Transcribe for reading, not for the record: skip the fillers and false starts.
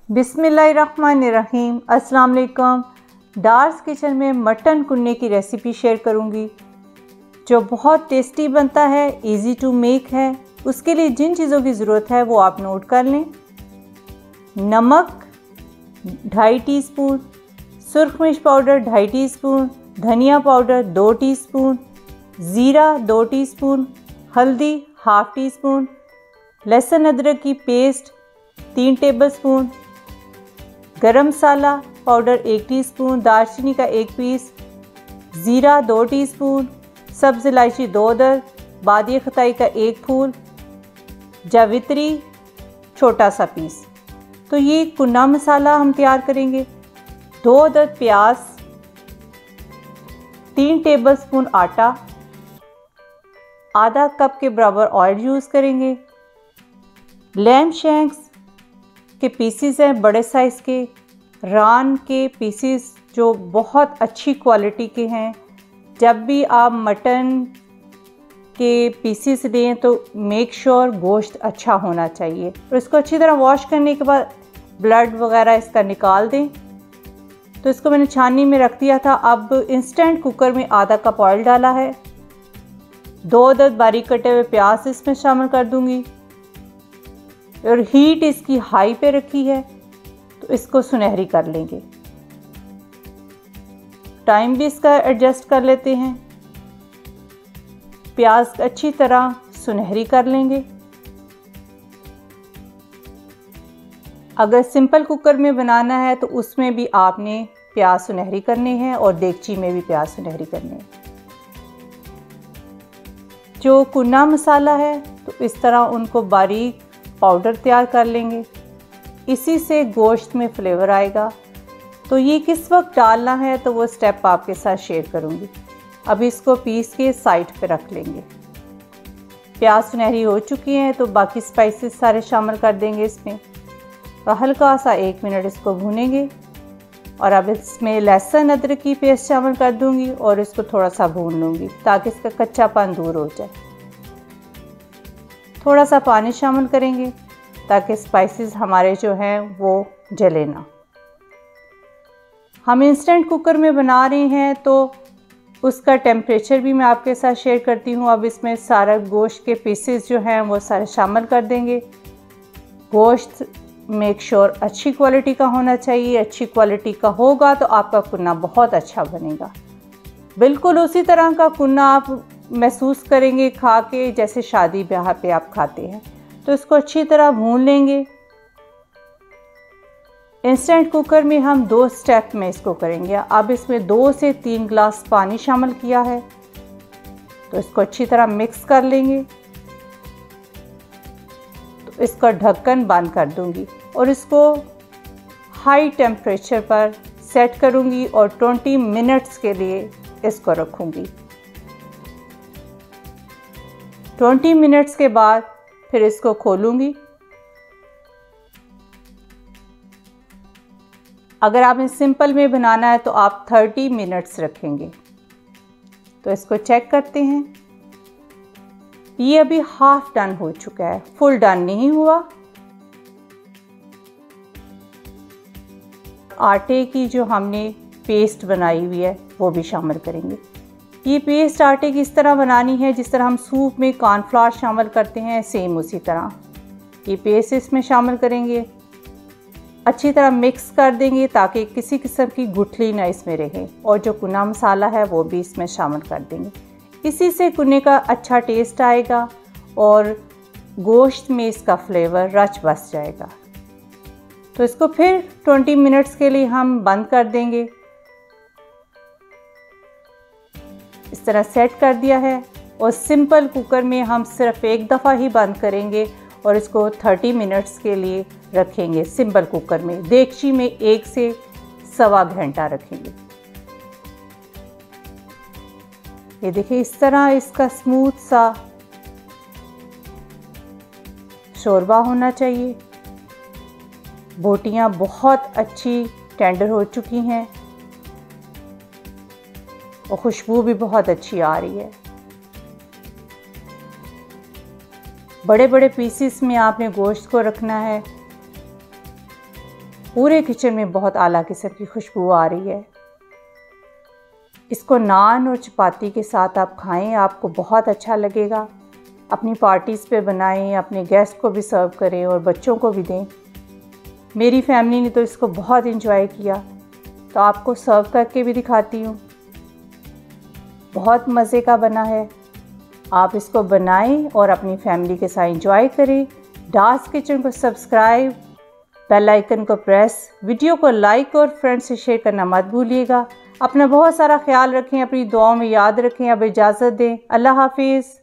बिस्मिल्लाहिर्रहमानिर्रहीम। अस्सलाम वालेकुम। डार्स किचन में मटन कुन्ने की रेसिपी शेयर करूंगी जो बहुत टेस्टी बनता है, इजी टू मेक है। उसके लिए जिन चीज़ों की ज़रूरत है वो आप नोट कर लें। नमक 2.5 टीस्पून, सुरख मिर्च पाउडर 2.5 टीस्पून, धनिया पाउडर 2 टीस्पून, ज़ीरा 2 टीस्पून, हल्दी 1/2 टीस्पून, लहसुन अदरक की पेस्ट 3 टेबलस्पून, गरम मसाला पाउडर 1 टीस्पून, दालचीनी का 1 पीस, ज़ीरा 2 टीस्पून, सब्ज़ इलायची 2 अदद, बादिए खताई का 1 फूल, जावित्री छोटा सा पीस। तो ये कुन्ना मसाला हम तैयार करेंगे। 2 अदद प्याज, 3 टेबलस्पून आटा, आधा कप के बराबर ऑयल यूज़ करेंगे। लैम्ब शैंक्स के पीसीस हैं बड़े साइज़ के, रान के पीसीस जो बहुत अच्छी क्वालिटी के हैं। जब भी आप मटन के पीसीस लें तो मेक श्योर गोश्त अच्छा होना चाहिए। और इसको अच्छी तरह वॉश करने के बाद ब्लड वगैरह इसका निकाल दें। तो इसको मैंने छाननी में रख दिया था। अब इंस्टेंट कुकर में आधा कप ऑयल डाला है। 2 अदद बारीक कटे हुए प्याज इसमें शामिल कर दूंगी और हीट इसकी हाई पे रखी है तो इसको सुनहरी कर लेंगे। टाइम भी इसका एडजस्ट कर लेते हैं। प्याज अच्छी तरह सुनहरी कर लेंगे। अगर सिंपल कुकर में बनाना है तो उसमें भी आपने प्याज सुनहरी करने हैं और देगची में भी प्याज सुनहरी करने हैं। जो कुन्ना मसाला है तो इस तरह उनको बारीक पाउडर तैयार कर लेंगे। इसी से गोश्त में फ्लेवर आएगा। तो ये किस वक्त डालना है तो वो स्टेप आपके साथ शेयर करूँगी। अब इसको पीस के साइड पे रख लेंगे। प्याज सुनहरी हो चुकी हैं तो बाकी स्पाइसेस सारे शामिल कर देंगे इसमें और हल्का सा 1 मिनट इसको भूनेंगे। और अब इसमें लहसुन अदरक की पेस्ट शामिल कर दूंगी और इसको थोड़ा सा भून लूँगी ताकि इसका कच्चापन दूर हो जाए। थोड़ा सा पानी शामिल करेंगे ताकि स्पाइसेस हमारे जो हैं वो जले ना। हम इंस्टेंट कुकर में बना रहे हैं तो उसका टेम्परेचर भी मैं आपके साथ शेयर करती हूँ। अब इसमें सारा गोश्त के पीसेस जो हैं वो सारे शामिल कर देंगे। गोश्त मेक श्योर अच्छी क्वालिटी का होना चाहिए। अच्छी क्वालिटी का होगा तो आपका कुन्ना बहुत अच्छा बनेगा। बिल्कुल उसी तरह का कुन्ना आप महसूस करेंगे खा के जैसे शादी ब्याह पे आप खाते हैं। तो इसको अच्छी तरह भून लेंगे। इंस्टेंट कुकर में हम 2 स्टेप में इसको करेंगे। अब इसमें 2 से 3 गिलास पानी शामिल किया है तो इसको अच्छी तरह मिक्स कर लेंगे। तो इसका ढक्कन बंद कर दूंगी और इसको हाई टेम्परेचर पर सेट करूंगी और 20 मिनट्स के लिए इसको रखूंगी। 20 मिनट्स के बाद फिर इसको खोलूंगी। अगर आपने सिंपल में बनाना है तो आप 30 मिनट्स रखेंगे। तो इसको चेक करते हैं। ये अभी हाफ डन हो चुका है, फुल डन नहीं हुआ। आटे की जो हमने पेस्ट बनाई हुई है वो भी शामिल करेंगे। ये पेस्ट आटे की इस तरह बनानी है जिस तरह हम सूप में कॉर्नफ्लावर शामिल करते हैं, सेम उसी तरह ये पेस्ट इसमें शामिल करेंगे। अच्छी तरह मिक्स कर देंगे ताकि किसी किस्म की गुठली ना इसमें रहे। और जो कुन्ना मसाला है वो भी इसमें शामिल कर देंगे। इसी से कुन्ने का अच्छा टेस्ट आएगा और गोश्त में इसका फ्लेवर रच बस जाएगा। तो इसको फिर 20 मिनट्स के लिए हम बंद कर देंगे। इस तरह सेट कर दिया है और सिंपल कुकर में हम सिर्फ एक दफ़ा ही बंद करेंगे और इसको 30 मिनट्स के लिए रखेंगे सिंपल कुकर में। देगची में 1 से सवा घंटा रखेंगे। ये देखिए इस तरह इसका स्मूथ सा शोरबा होना चाहिए। बोटियां बहुत अच्छी टेंडर हो चुकी हैं और खुशबू भी बहुत अच्छी आ रही है। बड़े बड़े पीसेस में आपने गोश्त को रखना है। पूरे किचन में बहुत आला किस्म की खुशबू आ रही है। इसको नान और चपाती के साथ आप खाएं, आपको बहुत अच्छा लगेगा। अपनी पार्टीज़ पे बनाएं, अपने गेस्ट को भी सर्व करें और बच्चों को भी दें। मेरी फैमिली ने तो इसको बहुत इंजॉय किया, तो आपको सर्व करके भी दिखाती हूँ। बहुत मज़े का बना है। आप इसको बनाएं और अपनी फैमिली के साथ इंजॉय करें। डार्स किचन को सब्सक्राइब, बेल आइकन को प्रेस, वीडियो को लाइक और फ्रेंड्स से शेयर करना मत भूलिएगा। अपना बहुत सारा ख्याल रखें, अपनी दुआओं में याद रखें। अब इजाज़त दें। अल्लाह हाफिज़।